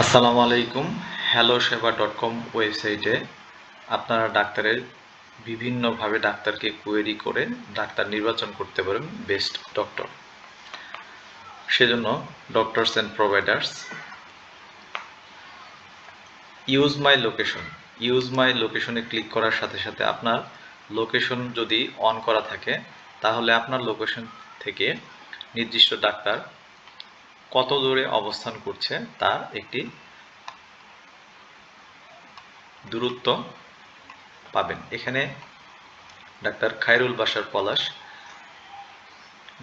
আসসালামু আলাইকুম। hellosheba.com ওয়েবসাইটে আপনারা ডাক্তারের বিভিন্নভাবে ডাক্তারকে কোয়েরি করে ডাক্তার নির্বাচন করতে পারেন বেস্ট ডক্টর। সেজন্য doctors and providers use my লোকেশনে ক্লিক করার সাথে সাথে আপনার লোকেশন যদি অন করা থাকে তাহলে আপনার লোকেশন থেকে নির্দিষ্ট ডাক্তার কত দূরে অবস্থান করছে তার একটি দূরত্ব পাবেন। এখানে ডাক্তার খায়রুল বাশার পলাশ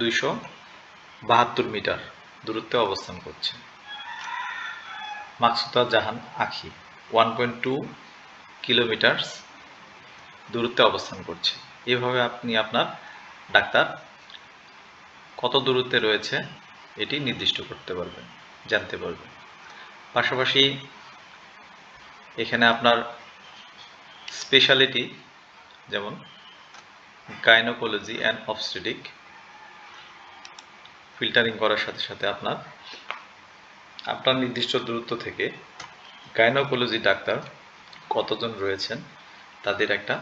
272 মিটার দূরত্বে অবস্থান করছে। মাকসুদা জাহান আখি 1.2 কিলোমিটার দূরত্বে অবস্থান করছে। এভাবে আপনি আপনার ডাক্তার কত দূরত্বে রয়েছে এটি নির্দিষ্ট করতে পারবেন, জানতে পারবেন। পাশাপাশি এখানে আপনার স্পেশালিটি যেমন গাইনোকোলজি অ্যান্ড অবস্টেটিক ফিল্টারিং করার সাথে সাথে আপনার নির্দিষ্ট দূরত্ব থেকে গাইনোকোলজি ডাক্তার কতজন রয়েছেন তাদের একটা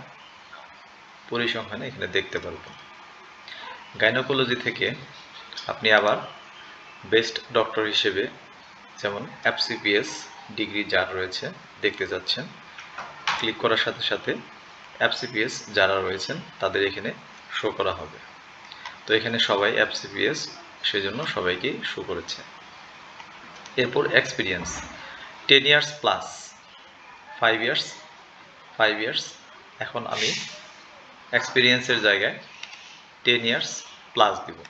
পরিসংখ্যান এখানে দেখতে পারবেন। গাইনোকোলজি থেকে আপনি আবার বেস্ট ডক্টর হিসেবে যেমন FCPS ডিগ্রি যার রয়েছে দেখতে যাচ্ছেন, ক্লিক করার সাথে সাথে FCPS যারা রয়েছেন তাদের এখানে শো করা হবে। তো এখানে সবাই FCPS, সেজন্য সবাইকেই শো করেছে। এরপর এক্সপিরিয়েন্স 10 ইয়ার্স প্লাস 5 ইয়ার্স। এখন আমি এক্সপিরিয়েন্সের জায়গায় 10 ইয়ার্স প্লাস দিব।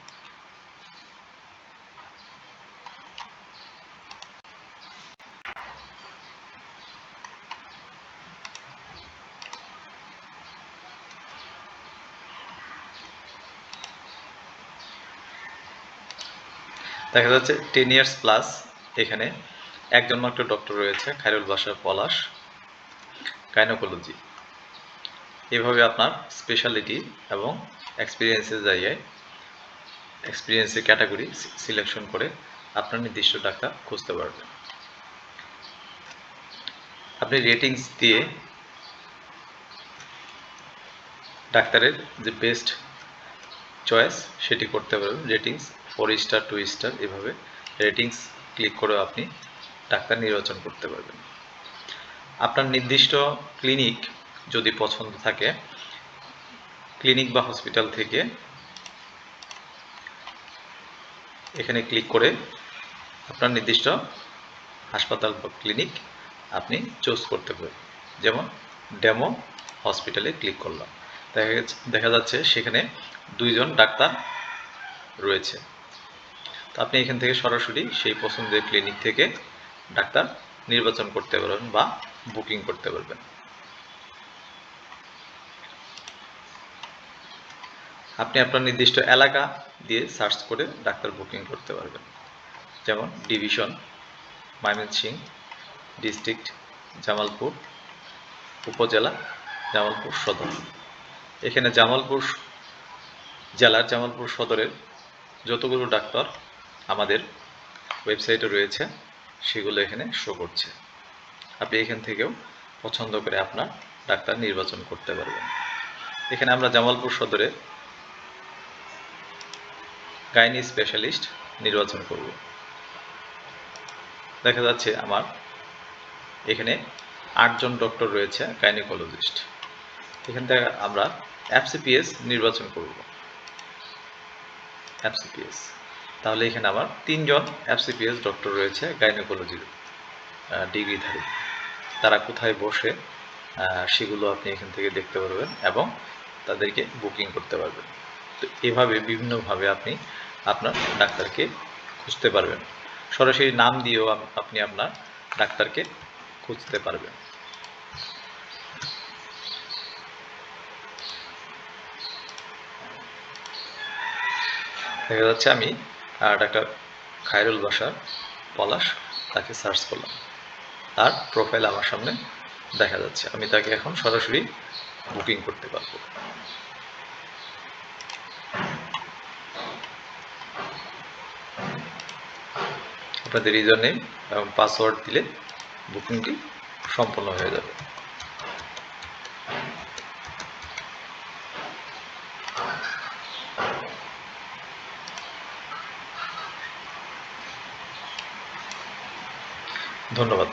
দেখা যাচ্ছে 10 ইয়ার্স প্লাস এখানে একজন মাত্র ডক্টর রয়েছে, খায়রুল বাশার পলাশ, গাইনোকোলজি। এভাবে আপনার স্পেশালিটি এবং এক্সপিরিয়েন্সের জায়গায় এক্সপিরিয়েন্সের ক্যাটাগরি সিলেকশন করে আপনার নির্দিষ্ট ডাক্তার খুঁজতে পারবেন। আপনি রেটিংস দিয়ে ডাক্তারের যে বেস্ট চয়েস সেটি করতে পারবেন। রেটিংস 4 স্টার 2 স্টার এভাবে রেটিংস ক্লিক করে আপনি ডাক্তার নির্বাচন করতে পারবেন। আপনার নির্দিষ্ট ক্লিনিক যদি পছন্দ থাকে, ক্লিনিক বা হসপিটাল থেকে এখানে ক্লিক করে আপনার নির্দিষ্ট হাসপাতাল বা ক্লিনিক আপনি চুজ করতে পারবেন। যেমন ডেমো হসপিটালে ক্লিক করলাম, দেখা যাচ্ছে সেখানে 2 জন ডাক্তার রয়েছে। তো আপনি এখান থেকে সরাসরি সেই পছন্দের ক্লিনিক থেকে ডাক্তার নির্বাচন করতে পারবেন বা বুকিং করতে পারবেন। আপনি আপনার নির্দিষ্ট এলাকা দিয়ে সার্চ করে ডাক্তার বুকিং করতে পারবেন। যেমন ডিভিশন ময়মনসিংহ, ডিস্ট্রিক্ট জামালপুর, উপজেলা জামালপুর সদর। এখানে জামালপুর জেলার জামালপুর সদরের যতগুলো ডাক্তার আমাদের ওয়েবসাইটে রয়েছে সেগুলো এখানে শো করছে। আপনি এখান থেকেও পছন্দ করে আপনার ডাক্তার নির্বাচন করতে পারবেন। এখানে আমরা জামালপুর সদরে গাইনি স্পেশালিস্ট নির্বাচন করব। দেখা যাচ্ছে আমার এখানে 8 জন ডক্টর রয়েছে গাইনোকোলজিস্ট। এখান থেকে আমরা FCPS নির্বাচন করব। FCPS, তাহলে এখানে আমার 3 জন FCPS ডক্টর রয়েছে গাইনোকোলজির ডিগ্রিধারী। তারা কোথায় বসে সেগুলো আপনি এখান থেকে দেখতে পারবেন এবং তাদেরকে বুকিং করতে পারবেন। তো এভাবে বিভিন্নভাবে আপনি আপনার ডাক্তারকে খুঁজতে পারবেন। সরাসরি নাম দিয়েও আপনি আপনার ডাক্তারকে খুঁজতে পারবেন। দেখা যাচ্ছে আমি ডাক্তার খায়রুল বাশার পলাশ তাকে সার্চ করলাম, তার প্রোফাইল আমার সামনে দেখা যাচ্ছে। আমি তাকে এখন সরাসরি বুকিং করতে পারবো। আপনাদের ইউজার নেম এবং পাসওয়ার্ড দিলে বুকিংটি সম্পন্ন হয়ে যাবে। ধন্যবাদ।